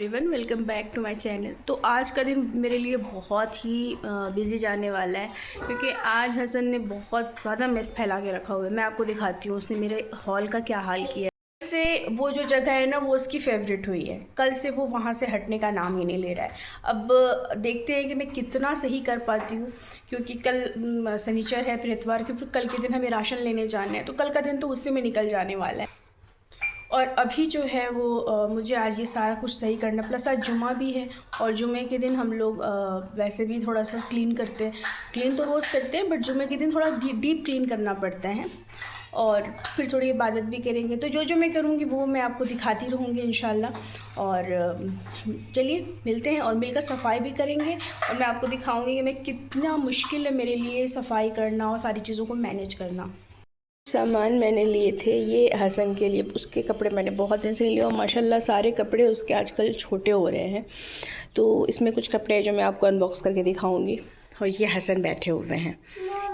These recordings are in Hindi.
Everyone welcome back to my channel. तो आज का दिन मेरे लिए बहुत ही बिज़ी जाने वाला है क्योंकि आज हसन ने बहुत ज़्यादा मेस फैला के रखा हुआ है। मैं आपको दिखाती हूँ उसने मेरे हॉल का क्या हाल किया है। से वो जो जगह है ना वो उसकी फेवरेट हुई है, कल से वो वहाँ से हटने का नाम ही नहीं ले रहा है। अब देखते हैं कि मैं कितना सही कर पाती हूँ, क्योंकि कल शनिचर है, फिर इतवार के, फिर कल के दिन हमें राशन लेने जाना है, तो कल का दिन तो उससे में निकल जाने वाला है। और अभी जो है वो मुझे आज ये सारा कुछ सही करना, प्लस आज जुमा भी है और जुमे के दिन हम लोग वैसे भी थोड़ा सा क्लीन करते हैं। क्लीन तो रोज़ करते हैं, बट जुमे के दिन थोड़ा डीप क्लीन करना पड़ता है और फिर थोड़ी इबादत भी करेंगे। तो जो मैं करूँगी वो मैं आपको दिखाती रहूँगी इंशाल्लाह। और चलिए मिलते हैं और मिलकर सफाई भी करेंगे और मैं आपको दिखाऊँगी कि मैं कितना मुश्किल है मेरे लिए सफाई करना और सारी चीज़ों को मैनेज करना। सामान मैंने लिए थे ये हसन के लिए, उसके कपड़े मैंने बहुत दिन से लिए और माशाल्लाह सारे कपड़े उसके आजकल छोटे हो रहे हैं। तो इसमें कुछ कपड़े हैं जो मैं आपको अनबॉक्स करके दिखाऊंगी। और ये हसन बैठे हुए हैं,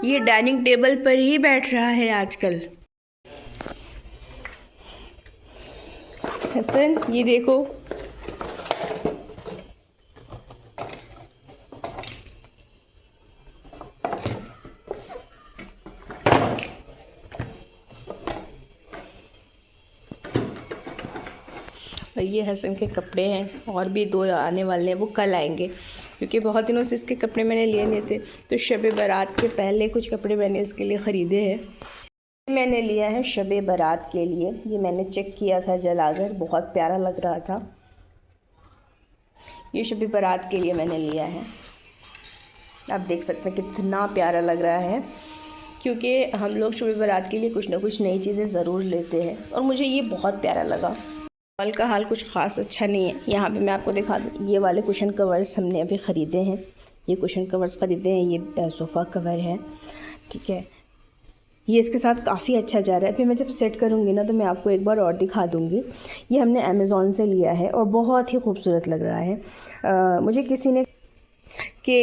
ये डाइनिंग टेबल पर ही बैठ रहा है आजकल। हसन ये देखो, ये हसन के कपड़े हैं और भी दो आने वाले हैं, वो कल आएंगे क्योंकि बहुत दिनों से इसके कपड़े मैंने लिए नहीं थे। तो शब बारात के पहले कुछ कपड़े मैंने इसके लिए ख़रीदे हैं। मैंने लिया है शब बारात के लिए, ये मैंने चेक किया था जलाकर, बहुत प्यारा लग रहा था। ये शब बारात के लिए मैंने लिया है, आप देख सकते हैं कितना प्यारा लग रहा है, क्योंकि हम लोग शब बारात के लिए कुछ ना कुछ नई चीज़ें ज़रूर लेते हैं और मुझे ये बहुत प्यारा लगा। हॉल का हाल कुछ ख़ास अच्छा नहीं है। यहाँ पे मैं आपको दिखा दूँ, ये वाले कुशन कवर्स हमने अभी ख़रीदे हैं, ये कुशन कवर्स ख़रीदे हैं, ये सोफ़ा कवर है, ठीक है। ये इसके साथ काफ़ी अच्छा जा रहा है। फिर मैं जब सेट करूँगी ना तो मैं आपको एक बार और दिखा दूँगी। ये हमने अमेज़ॉन से लिया है और बहुत ही खूबसूरत लग रहा है। मुझे किसी ने कि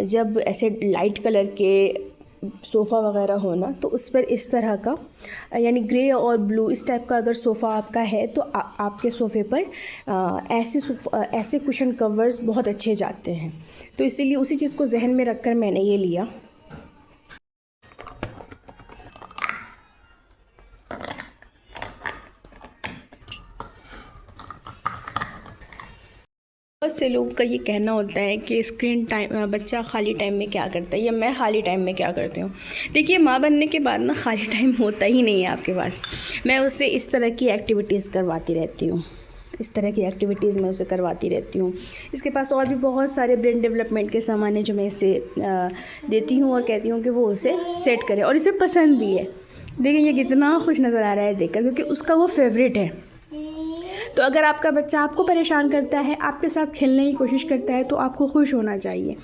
जब ऐसे लाइट कलर के सोफ़ा वगैरह हो ना तो उस पर इस तरह का यानी ग्रे और ब्लू इस टाइप का अगर सोफ़ा आपका है तो आपके सोफ़े पर ऐसे कुशन कवर्स बहुत अच्छे जाते हैं। तो इसीलिए उसी चीज़ को जहन में रखकर मैंने ये लिया। बहुत से लोगों का ये कहना होता है कि स्क्रीन टाइम, बच्चा खाली टाइम में क्या करता है या मैं खाली टाइम में क्या करती हूँ। देखिए, माँ बनने के बाद ना खाली टाइम होता ही नहीं है आपके पास। मैं उससे इस तरह की एक्टिविटीज़ करवाती रहती हूँ, इस तरह की एक्टिविटीज़ मैं उसे करवाती रहती हूँ। इसके पास और भी बहुत सारे ब्रेन डेवलपमेंट के सामान हैं जो मैं इसे देती हूँ और कहती हूँ कि वो उसे सेट करे और इसे पसंद भी है। देखिए ये कितना खुश नज़र आ रहा है देखकर, क्योंकि उसका वो फेवरेट है। तो अगर आपका बच्चा आपको परेशान करता है, आपके साथ खेलने की कोशिश करता है, तो आपको खुश होना चाहिए।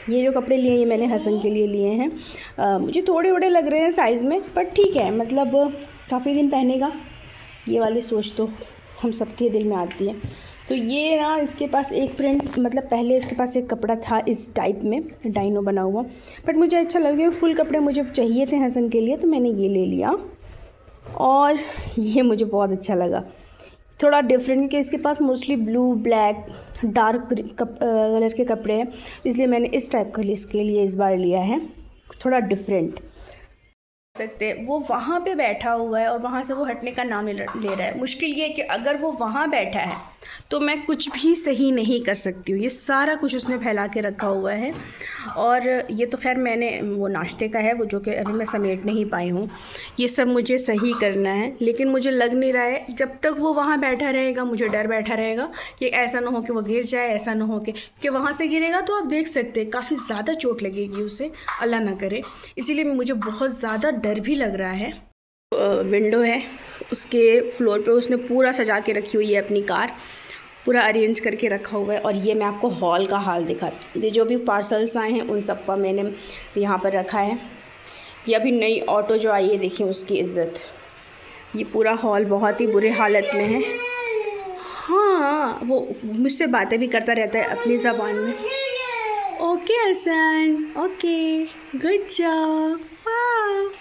ये जो कपड़े लिए ये मैंने हसन के लिए लिए हैं। मुझे थोड़े बड़े लग रहे हैं साइज़ में, पर ठीक है, मतलब काफ़ी दिन पहनेगा। ये वाली सोच तो हम सबके दिल में आती है। तो ये ना इसके पास एक प्रिंट, मतलब पहले इसके पास एक कपड़ा था इस टाइप में डाइनो बना हुआ, बट मुझे अच्छा लगे, फुल कपड़े मुझे चाहिए थे हसन के लिए, तो मैंने ये ले लिया और ये मुझे बहुत अच्छा लगा। थोड़ा डिफरेंट, क्योंकि इसके पास mostly blue, black, dark colour के कपड़े हैं, इसलिए मैंने इस टाइप का इसके लिए इस बार लिया है, थोड़ा डिफरेंट सकते हैं। वो वहाँ पे बैठा हुआ है और वहाँ से वो हटने का नाम ले रहा है। मुश्किल ये है कि अगर वो वहाँ बैठा है तो मैं कुछ भी सही नहीं कर सकती हूँ। ये सारा कुछ उसने फैला के रखा हुआ है और ये तो खैर मैंने वो नाश्ते का है, वो जो कि अभी मैं समेट नहीं पाई हूँ। ये सब मुझे सही करना है, लेकिन मुझे लग नहीं रहा है जब तक वो वहाँ बैठा रहेगा मुझे डर बैठा रहेगा कि ऐसा ना हो कि वो गिर जाए, ऐसा ना हो कि वहाँ से गिरेगा तो आप देख सकते हैं काफ़ी ज़्यादा चोट लगेगी उसे, अल्लाह ना करे। इसीलिए मुझे बहुत ज़्यादा डर भी लग रहा है। विंडो है, उसके फ्लोर पे उसने पूरा सजा के रखी हुई है अपनी कार, पूरा अरेंज करके रखा हुआ है। और ये मैं आपको हॉल का हाल दिखाती हूँ। ये जो भी पार्सल्स आए हैं उन सब का मैंने यहाँ पर रखा है। ये अभी नई ऑटो जो आई है, देखिए उसकी इज़्ज़त। ये पूरा हॉल बहुत ही बुरे हालत में है। हाँ, वो मुझसे बातें भी करता रहता है अपनी ज़बान में। Okay Hasan, okay, good job, वाह।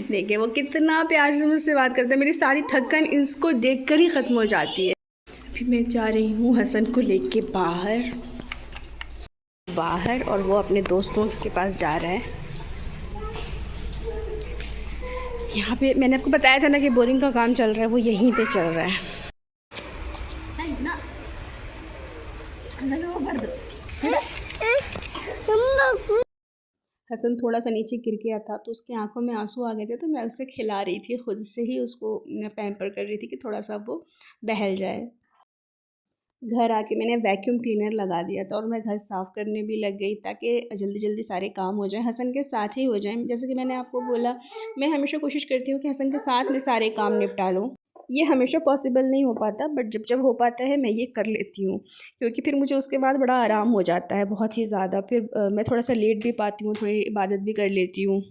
देखिए वो कितना प्यार से मुझसे बात करता है, मेरी सारी थकन इसको देखकर ही ख़त्म हो जाती है। अभी मैं जा रही हूँ हसन को लेके बाहर और वो अपने दोस्तों के पास जा रहा है। यहाँ पे मैंने आपको बताया था ना कि बोरिंग का काम चल रहा है, वो यहीं पे चल रहा है। हसन थोड़ा सा नीचे गिर गया था तो उसकी आंखों में आंसू आ गए थे, तो मैं उसे खिला रही थी, खुद से ही उसको पैम्पर कर रही थी कि थोड़ा सा वो बहल जाए। घर आके मैंने वैक्यूम क्लीनर लगा दिया था और मैं घर साफ़ करने भी लग गई ताकि जल्दी जल्दी सारे काम हो जाएं, हसन के साथ ही हो जाएं। जैसे कि मैंने आपको बोला, मैं हमेशा कोशिश करती हूँ कि हसन के साथ में सारे काम निपटा लूँ। ये हमेशा पॉसिबल नहीं हो पाता, बट जब जब हो पाता है मैं ये कर लेती हूँ, क्योंकि फिर मुझे उसके बाद बड़ा आराम हो जाता है बहुत ही ज़्यादा। फिर मैं थोड़ा सा लेट भी पाती हूँ, थोड़ी इबादत भी कर लेती हूँ।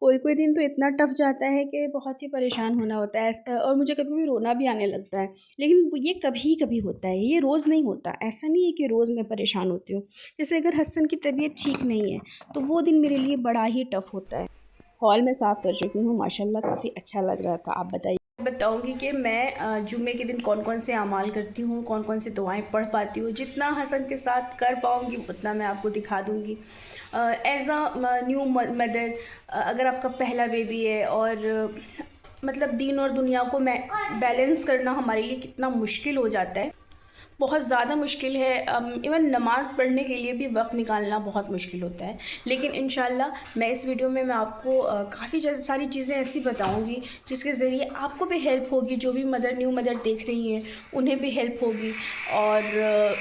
कोई कोई दिन तो इतना टफ जाता है कि बहुत ही परेशान होना होता है, और मुझे कभी कभी रोना भी आने लगता है। लेकिन ये कभी कभी होता है, ये रोज़ नहीं होता। ऐसा नहीं है कि रोज़ मैं परेशान होती हूँ। जैसे अगर हसन की तबीयत ठीक नहीं है तो वो दिन मेरे लिए बड़ा ही टफ होता है। हॉल में साफ़ कर चुकी हूँ, माशाल्लाह काफ़ी अच्छा लग रहा था। आप बताइए। बताऊंगी कि मैं जुम्मे के दिन कौन कौन से अमाल करती हूँ, कौन कौन सी दुआएं पढ़ पाती हूँ। जितना हसन के साथ कर पाऊँगी उतना मैं आपको दिखा दूँगी। एज़ अ न्यू मदर, अगर आपका पहला बेबी है और मतलब दीन और दुनिया को बैलेंस करना हमारे लिए कितना मुश्किल हो जाता है, बहुत ज़्यादा मुश्किल है। इवन नमाज़ पढ़ने के लिए भी वक्त निकालना बहुत मुश्किल होता है। लेकिन इंशाल्लाह मैं इस वीडियो में मैं आपको काफ़ी सारी चीज़ें ऐसी बताऊंगी जिसके ज़रिए आपको भी हेल्प होगी। जो भी न्यू मदर देख रही हैं उन्हें भी हेल्प होगी। और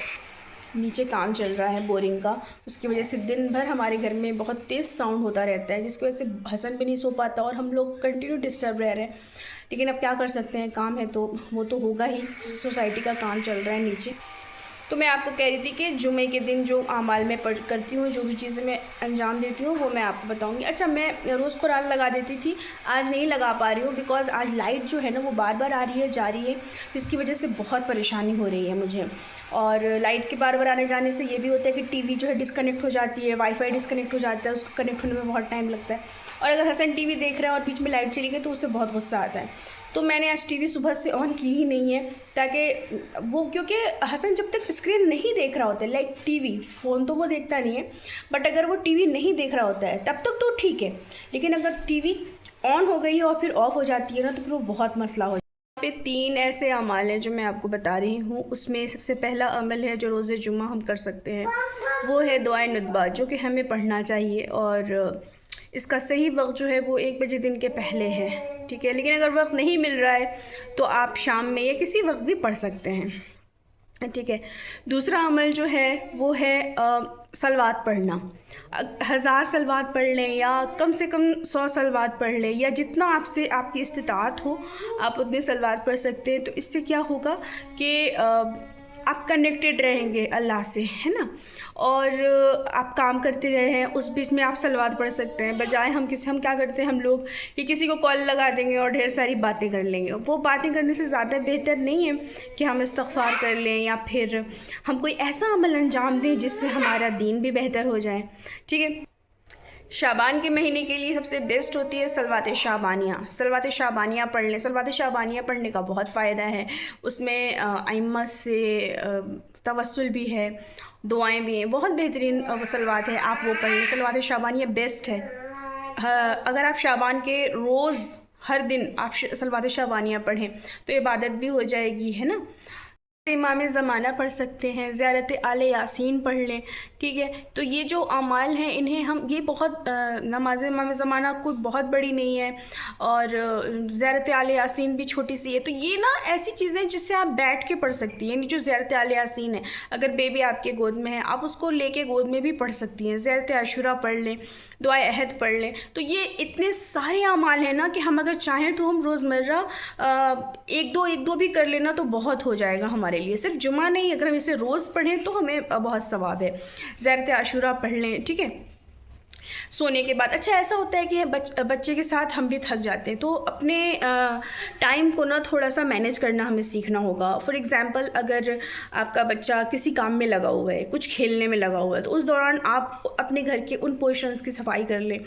नीचे काम चल रहा है बोरिंग का, उसकी वजह से दिन भर हमारे घर में बहुत तेज़ साउंड होता रहता है, जिसकी वजह से हसन भी नहीं सो पाता और हम लोग कंटिन्यू डिस्टर्ब रह रहे हैं। लेकिन अब क्या कर सकते हैं, काम है तो वो तो होगा ही। सोसाइटी का काम चल रहा है नीचे। तो मैं आपको कह रही थी कि जुमे के दिन जो अमाल मैं करती हूँ, जो भी चीज़ें मैं अंजाम देती हूँ वो मैं आपको बताऊँगी। अच्छा, मैं रोज़ कुरान लगा देती थी, आज नहीं लगा पा रही हूँ बिकॉज़ आज लाइट जो है ना वो बार बार आ रही है जा रही है, जिसकी वजह से बहुत परेशानी हो रही है मुझे। और लाइट के बार बार आने जाने से ये भी होता है कि टीवी जो है डिस्कनेक्ट हो जाती है, वाईफाई डिस्कनेक्ट हो जाता है, उसको कनेक्ट होने में बहुत टाइम लगता है। और अगर हसन टीवी देख रहा है और बीच में लाइट चली गई तो उससे बहुत गुस्सा आता है। तो मैंने आज टीवी सुबह से ऑन की ही नहीं है, ताकि वो, क्योंकि हसन जब तक स्क्रीन नहीं देख रहा होता है, लाइक टीवी, फ़ोन तो वो देखता नहीं है, बट अगर वो टीवी नहीं देख रहा होता है तब तक तो ठीक है। लेकिन अगर टीवी ऑन हो गई है और फिर ऑफ़ हो जाती है ना, तो फिर वो बहुत मसला हो जाता है। यहाँ पे 3 ऐसे अमाल हैं जो मैं आपको बता रही हूँ। उसमें सबसे पहला अमल है जो रोज़े जुम्मा हम कर सकते हैं, वो है दुआए नुदबा, जो कि हमें पढ़ना चाहिए। और इसका सही वक्त जो है वो 1 बजे दिन के पहले है, ठीक है। लेकिन अगर वक्त नहीं मिल रहा है तो आप शाम में या किसी वक्त भी पढ़ सकते हैं, ठीक है। दूसरा अमल जो है वो है सलवात पढ़ना। 1000 सलवात पढ़ लें या कम से कम 100 सलवात पढ़ लें, या जितना आपसे आपकी इस्तिताअत हो आप उतनी सलवात पढ़ सकते हैं। तो इससे क्या होगा कि आप कनेक्टेड रहेंगे अल्लाह से, है ना। और आप काम करते रहे हैं उस बीच में आप सलवात पढ़ सकते हैं, बजाय हम क्या करते हैं हम लोग कि किसी को कॉल लगा देंगे और ढेर सारी बातें कर लेंगे। वो बातें करने से ज़्यादा बेहतर नहीं है कि हम इस्तग़फ़ार कर लें या फिर हम कोई ऐसा अमल अंजाम दें जिससे हमारा दीन भी बेहतर हो जाए, ठीक है। शाबान के महीने के लिए सबसे बेस्ट होती है सलवात शाबानिया। सलवात शाबानिया पढ़ लें। सलवात शाबानिया पढ़ने का बहुत फ़ायदा है। उसमें अइम्मा से तवस्सुल भी है, दुआएं भी हैं, बहुत बेहतरीन सलवात है, आप वो पढ़ लें। सलवात शाबानिया बेस्ट है। अगर आप शाबान के रोज़ हर दिन आप सलवात शाबानिया पढ़ें तो इबादत भी हो जाएगी, है ना। इमाम ज़माना पढ़ सकते हैं, ज़ियारत आले यासीन पढ़ लें, ठीक है। तो ये जो अमाल हैं इन्हें हम, ये बहुत नमाज इमाम ज़माना कोई बहुत बड़ी नहीं है और ज़ियारत आले यासीन भी छोटी सी है। तो ये ना ऐसी चीज़ें जिससे आप बैठ के पढ़ सकती हैं। जो ज़ियारत आले यासीन है, अगर बेबी आपके गोद में है आप उसको लेके गोद में भी पढ़ सकती हैं। ज़ियारत आशूरा पढ़ लें, दुआए अहद पढ़ लें। तो ये इतने सारे अमाल हैं ना कि हम अगर चाहें तो हम रोज़मर्रा एक दो भी कर लेना तो बहुत हो जाएगा हमारे लिए। सिर्फ जुमा नहीं, अगर हम इसे रोज़ पढ़ें तो हमें बहुत सवाब है। ज़ियारत आशूरा पढ़ लें, ठीक है। सोने के बाद। अच्छा ऐसा होता है कि बच्चे के साथ हम भी थक जाते हैं, तो अपने टाइम को ना थोड़ा सा मैनेज करना हमें सीखना होगा। फॉर एग्ज़ाम्पल अगर आपका बच्चा किसी काम में लगा हुआ है, कुछ खेलने में लगा हुआ है, तो उस दौरान आप अपने घर के उन पोर्शंस की सफाई कर लें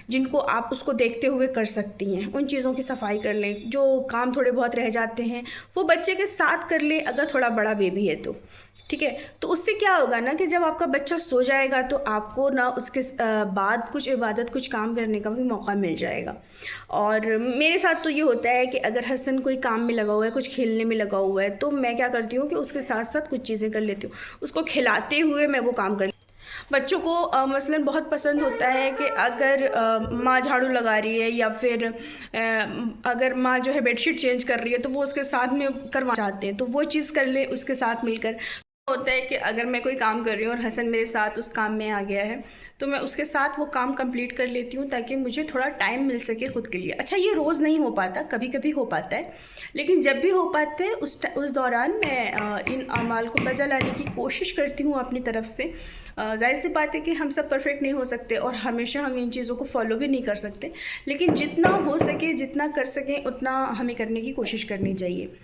जिनको आप उसको देखते हुए कर सकती हैं। उन चीज़ों की सफाई कर लें, जो काम थोड़े बहुत रह जाते हैं वो बच्चे के साथ कर लें, अगर थोड़ा बड़ा बेबी है तो। ठीक है, तो उससे क्या होगा ना कि जब आपका बच्चा सो जाएगा तो आपको ना उसके बाद कुछ इबादत, कुछ काम करने का भी मौका मिल जाएगा। और मेरे साथ तो ये होता है कि अगर हसन कोई काम में लगा हुआ है, कुछ खेलने में लगा हुआ है, तो मैं क्या करती हूँ कि उसके साथ साथ कुछ चीज़ें कर लेती हूँ, उसको खिलाते हुए मैं वो काम कर। बच्चों को मसलन बहुत पसंद होता है कि अगर माँ झाड़ू लगा रही है या फिर अगर माँ जो है बेडशीट चेंज कर रही है तो वो उसके साथ में करवा चाहते हैं, तो वो चीज़ कर ले उसके साथ मिलकर। होता है कि अगर मैं कोई काम कर रही हूँ और हसन मेरे साथ उस काम में आ गया है तो मैं उसके साथ वो काम कंप्लीट कर लेती हूँ ताकि मुझे थोड़ा टाइम मिल सके खुद के लिए। अच्छा ये रोज़ नहीं हो पाता, कभी कभी हो पाता है, लेकिन जब भी हो पाते हैं उस दौरान मैं इन अमाल को बजा लाने की कोशिश करती हूँ अपनी तरफ से। जाहिर सी बात है कि हम सब परफेक्ट नहीं हो सकते और हमेशा हम इन चीज़ों को फॉलो भी नहीं कर सकते, लेकिन जितना हो सके, जितना कर सकें उतना हमें करने की कोशिश करनी चाहिए।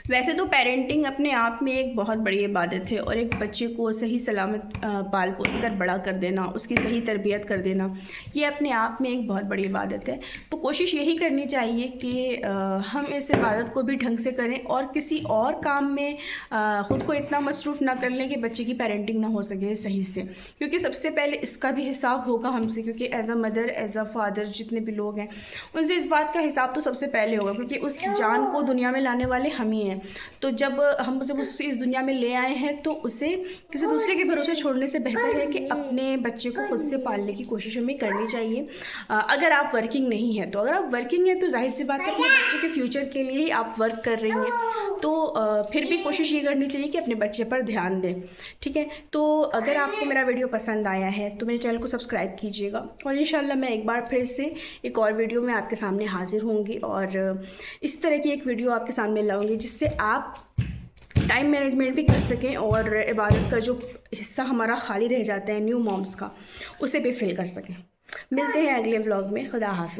वैसे तो पेरेंटिंग अपने आप में एक बहुत बड़ी इबादत है और एक बच्चे को सही सलामत पाल पोस कर बड़ा कर देना, उसकी सही तरबियत कर देना, ये अपने आप में एक बहुत बड़ी इबादत है। तो कोशिश यही करनी चाहिए कि हम इस इबादत को भी ढंग से करें और किसी और काम में ख़ुद को इतना मसरूफ़ ना कर लें कि बच्चे की पेरेंटिंग ना हो सके सही से, क्योंकि सबसे पहले इसका भी हिसाब होगा हमसे, क्योंकि as a mother, as a father जितने भी लोग हैं उनसे इस बात का हिसाब तो सबसे पहले होगा, क्योंकि उस जान को दुनिया में लाने वाले हम ही हैं। तो जब उसे इस दुनिया में ले आए हैं तो उसे किसी दूसरे के भरोसे छोड़ने से बेहतर है कि अपने बच्चे को खुद से पालने की कोशिश हमें करनी चाहिए। अगर आप वर्किंग नहीं हैं, तो अगर आप वर्किंग हैं तो जाहिर सी बात है अपने बच्चे के फ्यूचर के लिए ही आप वर्क कर रही हैं, तो फिर भी कोशिश ये करनी चाहिए कि अपने बच्चे पर ध्यान दें। ठीक है, तो अगर आपको मेरा वीडियो पसंद आया है तो मेरे चैनल को सब्सक्राइब कीजिएगा और इंशाल्लाह मैं एक बार फिर से एक और वीडियो में आपके सामने हाजिर होंगी और इस तरह की एक वीडियो आपके सामने लाऊंगी जिससे आप टाइम मैनेजमेंट भी कर सकें और इबादत का जो हिस्सा हमारा खाली रह जाता है न्यू मॉम्स का, उसे भी फिल कर सकें। मिलते हैं अगले व्लॉग में। खुदा हाफिज़।